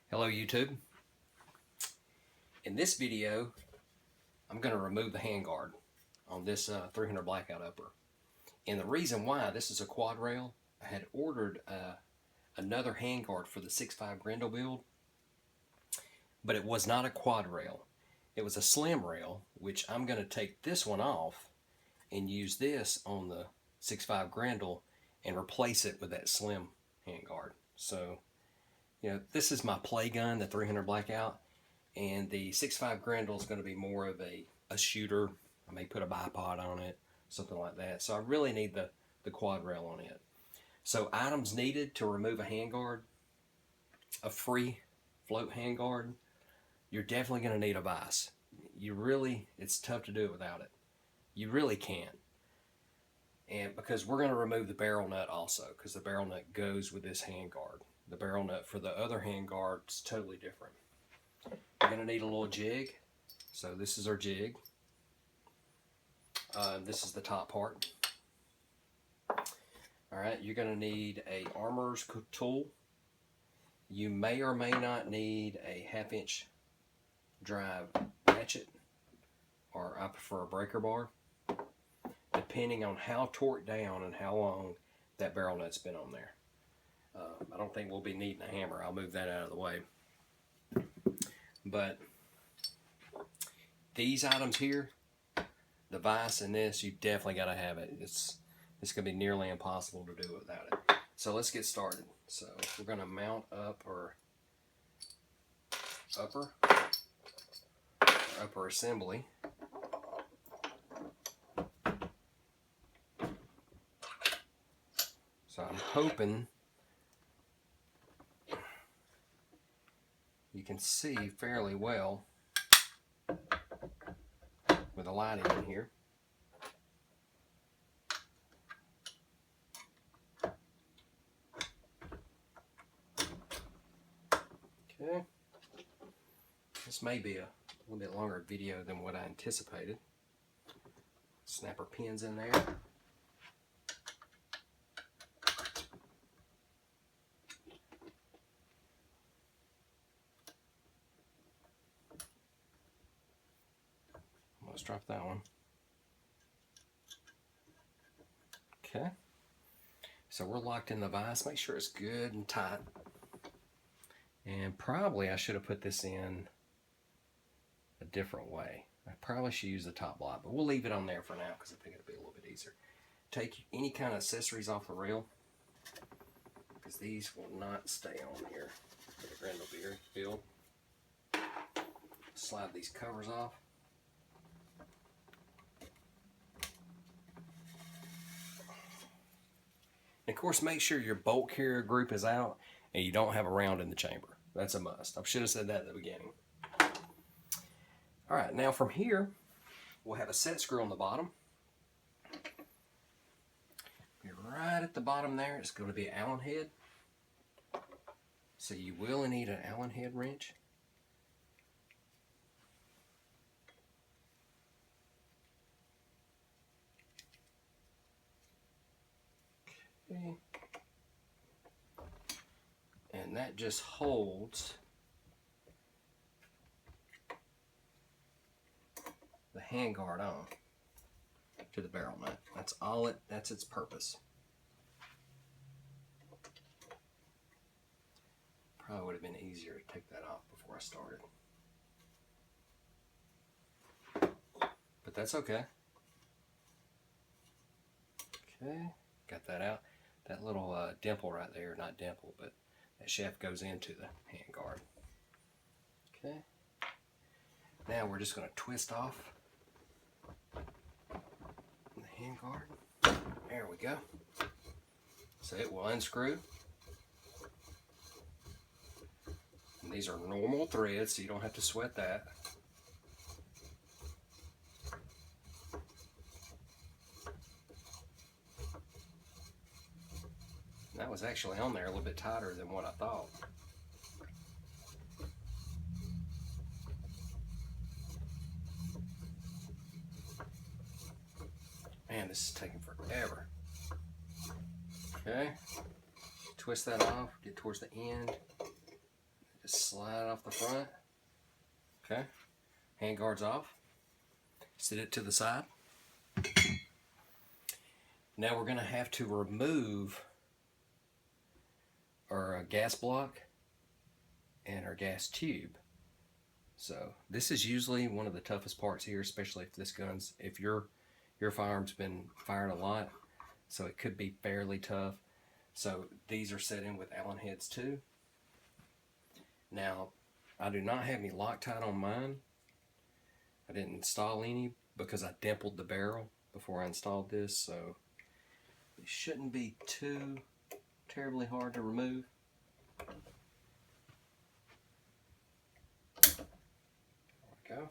Hello YouTube. In this video, I'm going to remove the handguard on this 300 blackout upper. And the reason why, this is a quad rail. I had ordered another handguard for the 6.5 Grendel build, but it was not a quad rail. It was a slim rail, which I'm going to take this one off and use this on the 6.5 Grendel and replace it with that slim handguard. So, you know, this is my play gun, the 300 blackout, and the 6.5 Grendel is going to be more of a shooter. I may put a bipod on it, something like that. So I really need the quad rail on it. So items needed to remove a handguard: a free float handguard. You're definitely going to need a vise. It's tough to do it without it. You really can't. And because we're going to remove the barrel nut also, because the barrel nut goes with this handguard. The barrel nut for the other handguard is totally different. You're going to need a little jig. So this is our jig. This is the top part. Alright, you're going to need a armorer's tool. You may or may not need a 1/2-inch drive ratchet, or I prefer a breaker bar, depending on how torqued down and how long that barrel nut's been on there. I don't think we'll be needing a hammer. I'll move that out of the way. But these items here, the vise and this, you definitely got to have it. It's going to be nearly impossible to do without it. So let's get started. So we're going to mount up our upper assembly. So I'm hoping you can see fairly well with the lighting in here. Okay. This may be a little bit longer video than what I anticipated. Snap our pins in there. Let's drop that one. Okay. So we're locked in the vise. Make sure it's good and tight. And probably I should have put this in a different way. I probably should use the top block, but we'll leave it on there for now because I think it'll be a little bit easier. Take any kind of accessories off the rail, because these will not stay on here for the Grendel build. Slide these covers off. And of course, make sure your bolt carrier group is out and you don't have a round in the chamber. That's a must. I should have said that at the beginning. Alright, now from here, we'll have a set screw on the bottom. Right at the bottom there, it's going to be an Allen head. So you will need an Allen head wrench. Okay. And that just holds the handguard on to the barrel nut. That's its purpose. Probably would have been easier to take that off before I started. But that's okay. Okay, got that out. That little dimple right there, not dimple, but that shaft goes into the handguard. Okay. Now we're just going to twist off the handguard. There we go. So it will unscrew. And these are normal threads, so you don't have to sweat that. That was actually on there a little bit tighter than what I thought. Man, this is taking forever. Okay, twist that off, get towards the end. Just slide it off the front. Okay. Handguard's off. Set it to the side. Now we're going to have to remove our gas block and our gas tube. So this is usually one of the toughest parts here, especially if your firearm's been fired a lot, so it could be fairly tough. So these are set in with Allen heads too. Now, I do not have any Loctite on mine. I didn't install any because I dimpled the barrel before I installed this, so it shouldn't be too terribly hard to remove. There we go.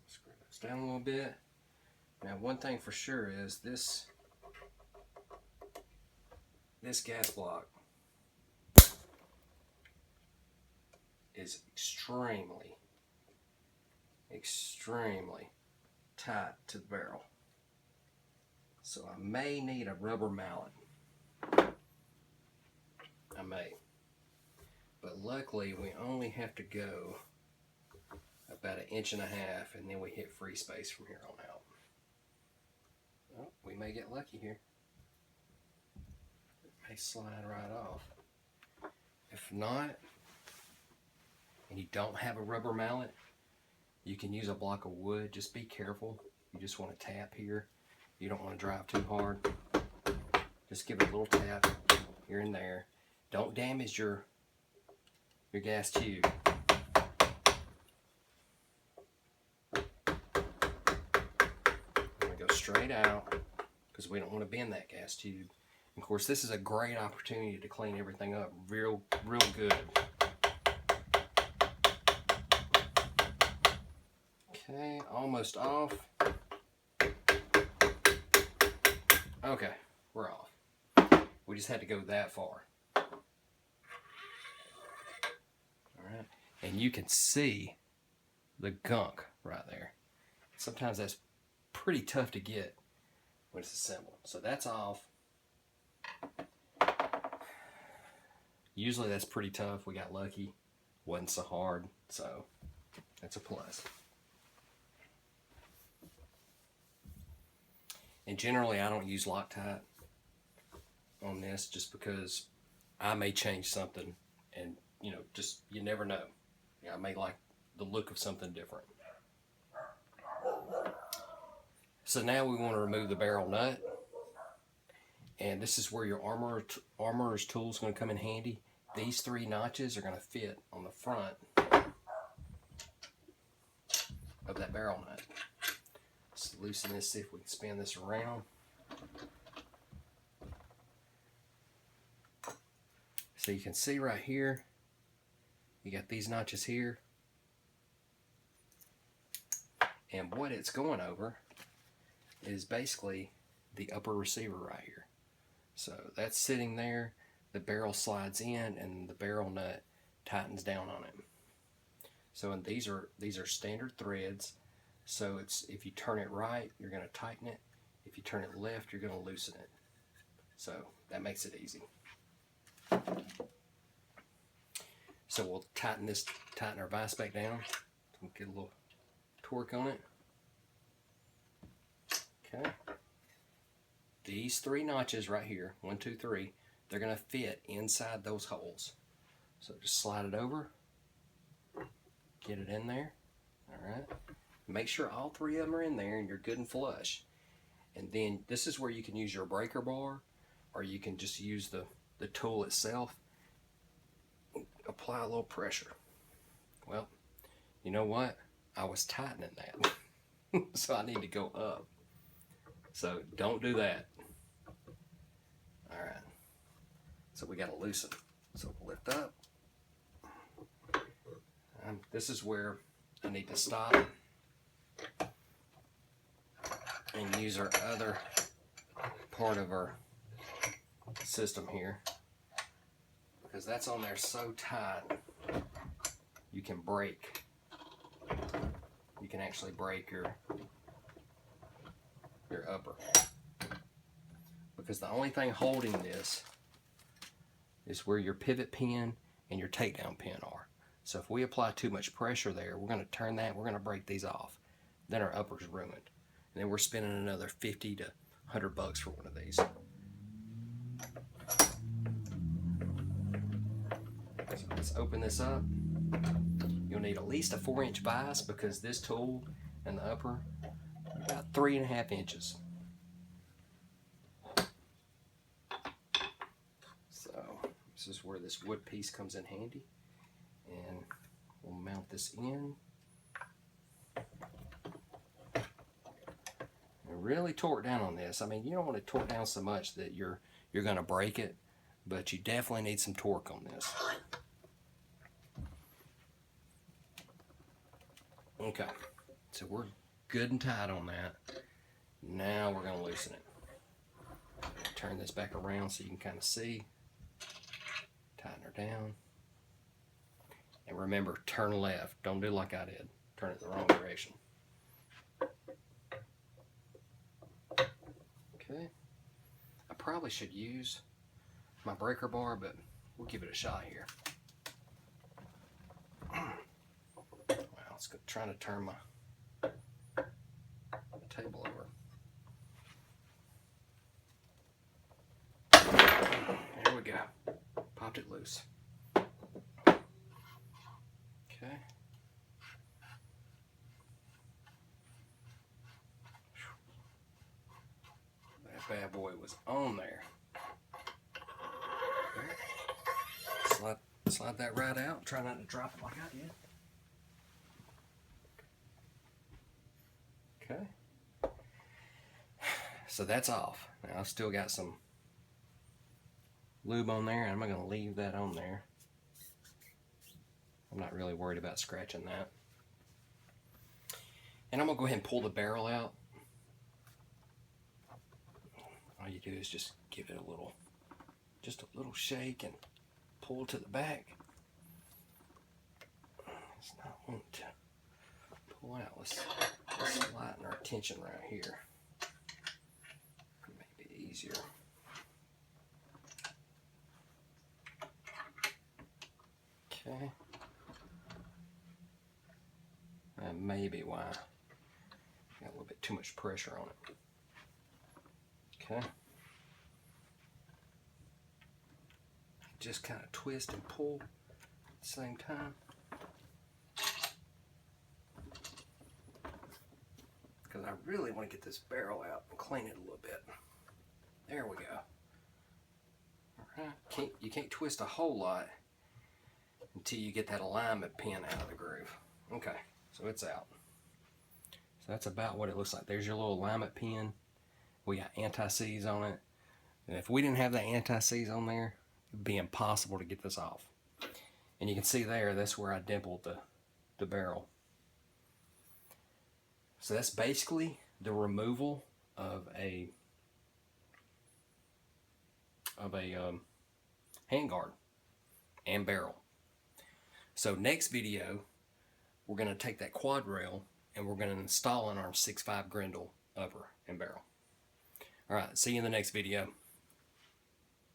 Screw those down a little bit. Now, one thing for sure is this gas block is extremely tight to the barrel. So I may need a rubber mallet. I may. But luckily we only have to go about 1.5 inches and then we hit free space from here on out. Well, we may get lucky here. It may slide right off. If not, and you don't have a rubber mallet, you can use a block of wood. Just be careful. You just want to tap here. You don't want to drive too hard. Just give it a little tap here and there. Don't damage your gas tube. I'm going to go straight out because we don't want to bend that gas tube. Of course, this is a great opportunity to clean everything up real good. Okay, almost off. Okay, we're off. We just had to go that far. Alright, and you can see the gunk right there. Sometimes that's pretty tough to get when it's assembled. So that's off. Usually that's pretty tough. We got lucky. Wasn't so hard, so that's a plus. And generally I don't use Loctite on this just because I may change something and you never know. I may like the look of something different. So now we want to remove the barrel nut, and this is where your armorer's tool is going to come in handy. These 3 notches are going to fit on the front of that barrel nut. Let's loosen this, see if we can spin this around. So you can see right here, you got these notches here. And what it's going over is basically the upper receiver right here. So that's sitting there, the barrel slides in, and the barrel nut tightens down on it. So and these are standard threads. So if you turn it right, you're going to tighten it. If you turn it left, you're going to loosen it. So that makes it easy. So we'll tighten our vise back down. We'll get a little torque on it. Okay. These 3 notches right here, 1, 2, 3, they're going to fit inside those holes. So just slide it over, get it in there. All right. Make sure all 3 of them are in there and you're good and flush. And then this is where you can use your breaker bar, or you can just use the tool itself. Apply a little pressure. Well, you know what? I was tightening that. So I need to go up. So don't do that. All right. So we got to loosen. So lift up. This is where I need to stop and use our other part of our system here, because that's on there so tight you can break. You can actually break your upper, because the only thing holding this is where your pivot pin and your takedown pin are. So if we apply too much pressure there, we're going to turn that, we're going to break these off. Then our upper's ruined. And then we're spending another 50 to 100 bucks for one of these. So let's open this up. You'll need at least a 4-inch vise because this tool and the upper are about 3.5 inches. So this is where this wood piece comes in handy. And we'll mount this in. And really torque down on this. I mean, you don't want to torque down so much that you're going to break it, but you definitely need some torque on this. Okay, so we're good and tight on that. Now we're going to loosen it. Turn this back around so you can kind of see. Tighten her down. And remember, turn left. Don't do like I did. Turn it the wrong direction. Okay. I probably should use my breaker bar, but we'll give it a shot here. Well, it's trying to turn my table over. There we go. Popped it loose. Okay. That bad boy was on there. Okay. Slide that right out. Try not to drop it like I did. Okay. So that's off. Now I've still got some lube on there, and I'm not going to leave that on there. I'm not really worried about scratching that. And I'm going to go ahead and pull the barrel out. All you do is just give it a little shake and pull to the back. It's not wanting to pull out. Let's lighten our tension right here. Maybe easier. Okay. That may be why I got a little bit too much pressure on it. Okay. Just kind of twist and pull at the same time. Because I really want to get this barrel out and clean it a little bit. There we go. Alright, you can't twist a whole lot until you get that alignment pin out of the groove. Okay, so it's out. So that's about what it looks like. There's your little alignment pin. We got anti-seize on it. And if we didn't have that anti-seize on there, it'd be impossible to get this off. And you can see there, that's where I dimpled the barrel. So that's basically the removal of a handguard and barrel. So next video, we're going to take that quad rail and we're going to install an AR-15 Grendel upper and barrel. Alright, see you in the next video.